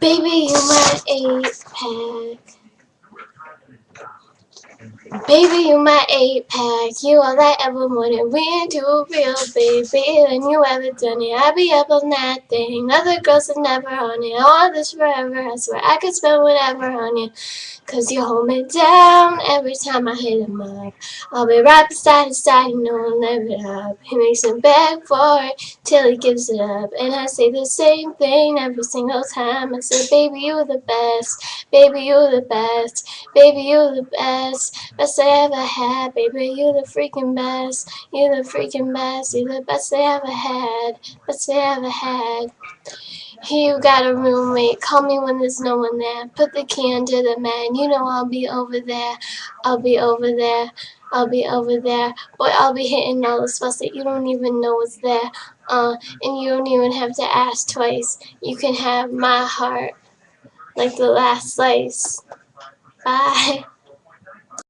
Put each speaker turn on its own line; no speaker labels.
Baby, you my 8-pack. Baby, you my 8-pack. You all I ever wanted. We ain't too real, baby. And you ever done it. I be up on that thing. Other girls have never on it. All this forever. I swear I could spend whatever on you. Cause you hold me down every time I hit him up. I'll be right beside his side, you know I'll never it up. He makes me beg for it till he gives it up. And I say the same thing every single time. I say, baby, you're the best. Baby, you're the best. Baby, you're the best. Best I ever had. Baby, you're the freaking best. You're the freaking best. You're the best I ever had. Best I ever had. You got a roommate, call me when there's no one there. Put the key under the man, you know I'll be over there. I'll be over there. I'll be over there. Boy, I'll be hitting all the spots that you don't even know is there. And you don't even have to ask twice. You can have my heart like the last slice. Bye.